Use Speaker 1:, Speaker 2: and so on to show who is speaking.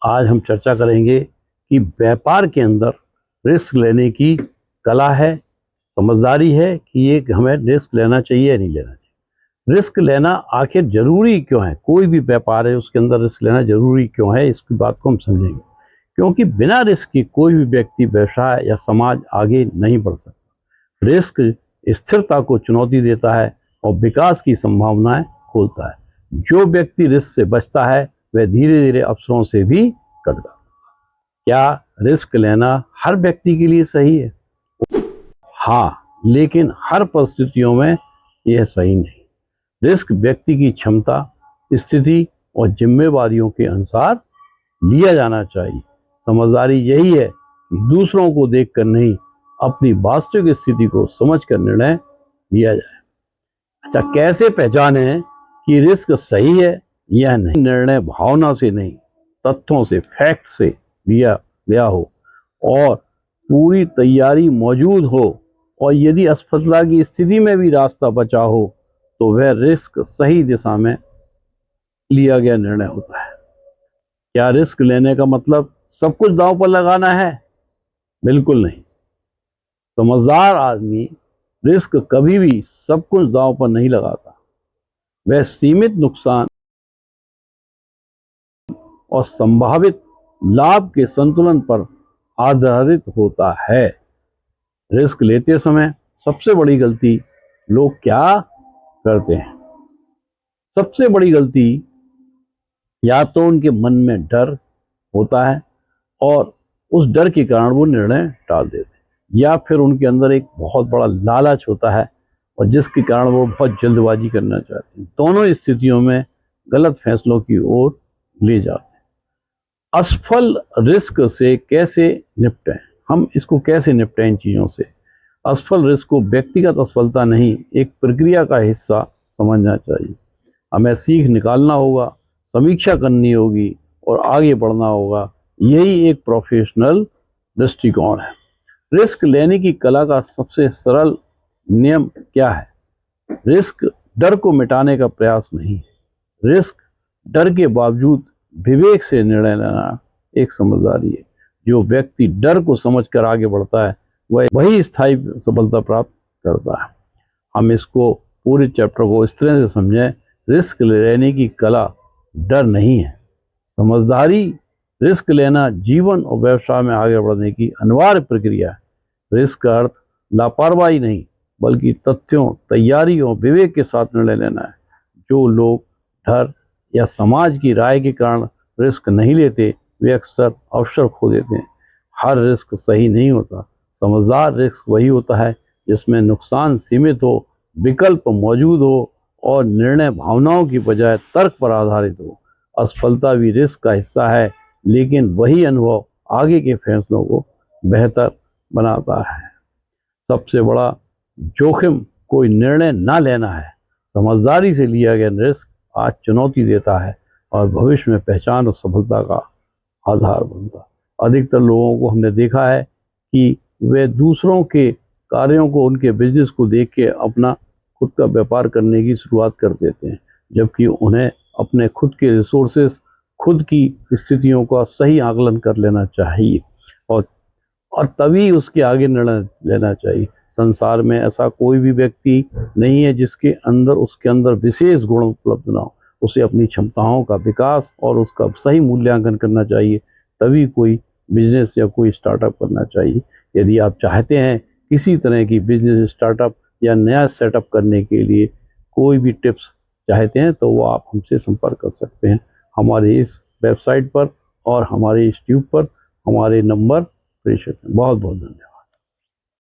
Speaker 1: आज हम चर्चा करेंगे कि व्यापार के अंदर रिस्क लेने की कला है, समझदारी है कि ये हमें रिस्क लेना चाहिए या नहीं लेना चाहिए। रिस्क लेना आखिर जरूरी क्यों है? कोई भी व्यापार है उसके अंदर रिस्क लेना जरूरी क्यों है, इसकी बात को हम समझेंगे। क्योंकि बिना रिस्क के कोई भी व्यक्ति, व्यवसाय या समाज आगे नहीं बढ़ सकता। रिस्क स्थिरता को चुनौती देता है और विकास की संभावनाएं खोलता है। जो व्यक्ति रिस्क से बचता है वह धीरे धीरे अवसरों से भी कट जाता है। क्या रिस्क लेना हर व्यक्ति के लिए सही है? हाँ, लेकिन हर परिस्थितियों में यह सही नहीं। रिस्क व्यक्ति की क्षमता, स्थिति और जिम्मेवारियों के अनुसार लिया जाना चाहिए। समझदारी यही है कि दूसरों को देखकर नहीं, अपनी वास्तविक स्थिति को समझकर निर्णय लिया जाए। अच्छा, कैसे पहचाने कि रिस्क सही है या नहीं? निर्णय भावना से नहीं, तथ्यों से, फैक्ट से लिया गया हो और पूरी तैयारी मौजूद हो, और यदि असफलता की स्थिति में भी रास्ता बचा हो तो वह रिस्क सही दिशा में लिया गया निर्णय होता है। क्या रिस्क लेने का मतलब सब कुछ दांव पर लगाना है? बिल्कुल नहीं। समझदार आदमी रिस्क कभी भी सब कुछ दांव पर नहीं लगाता। वह सीमित नुकसान और संभावित लाभ के संतुलन पर आधारित होता है। रिस्क लेते समय सबसे बड़ी गलती लोग क्या करते हैं? सबसे बड़ी गलती या तो उनके मन में डर होता है और उस डर के कारण वो निर्णय टाल देते हैं, या फिर उनके अंदर एक बहुत बड़ा लालच होता है और जिसके कारण वो बहुत जल्दबाजी करना चाहते हैं। दोनों स्थितियों में गलत फैसलों की ओर ले जाते हैं। असफल रिस्क से कैसे निपटें? हम इसको कैसे निपटें इन चीज़ों से? असफल रिस्क को व्यक्तिगत असफलता नहीं, एक प्रक्रिया का हिस्सा समझना चाहिए। हमें सीख निकालना होगा, समीक्षा करनी होगी और आगे बढ़ना होगा। यही एक प्रोफेशनल दृष्टिकोण है। रिस्क लेने की कला का सबसे सरल नियम क्या है? रिस्क डर को मिटाने का प्रयास नहीं है। रिस्क डर के बावजूद विवेक से निर्णय लेना एक समझदारी है। जो व्यक्ति डर को समझकर आगे बढ़ता है वह वही स्थायी सफलता प्राप्त करता है। हम इसको पूरे चैप्टर को इस तरह से समझें। रिस्क लेने की कला डर नहीं है, समझदारी। रिस्क लेना जीवन और व्यवसाय में आगे बढ़ने की अनिवार्य प्रक्रिया है। रिस्क का अर्थ लापरवाही नहीं, बल्कि तथ्यों, तैयारी और विवेक के साथ निर्णय लेना है। जो लोग डर या समाज की राय के कारण रिस्क नहीं लेते वे अक्सर अवसर खो देते हैं। हर रिस्क सही नहीं होता। समझदार रिस्क वही होता है जिसमें नुकसान सीमित हो, विकल्प मौजूद हो और निर्णय भावनाओं की बजाय तर्क पर आधारित हो। असफलता भी रिस्क का हिस्सा है, लेकिन वही अनुभव आगे के फैसलों को बेहतर बनाता है। सबसे बड़ा जोखिम कोई निर्णय ना लेना है। समझदारी से लिया गया रिस्क आज चुनौती देता है और भविष्य में पहचान और सफलता का आधार बनता है। अधिकतर लोगों को हमने देखा है कि वे दूसरों के कार्यों को, उनके बिजनेस को देख के अपना खुद का व्यापार करने की शुरुआत कर देते हैं, जबकि उन्हें अपने खुद के रिसोर्सेस, खुद की स्थितियों का सही आकलन कर लेना चाहिए और तभी उसके आगे निर्णय लेना चाहिए। संसार में ऐसा कोई भी व्यक्ति नहीं है जिसके अंदर, उसके अंदर विशेष गुण उपलब्ध ना हो। उसे अपनी क्षमताओं का विकास और उसका सही मूल्यांकन करना चाहिए, तभी कोई बिजनेस या कोई स्टार्टअप करना चाहिए। यदि आप चाहते हैं किसी तरह की बिजनेस, स्टार्टअप या नया सेटअप करने के लिए कोई भी टिप्स चाहते हैं तो वो आप हमसे संपर्क कर सकते हैं। हमारे इस वेबसाइट पर और हमारे इस ट्यूब पर हमारे नंबर प्रेषित हैं। बहुत बहुत धन्यवाद।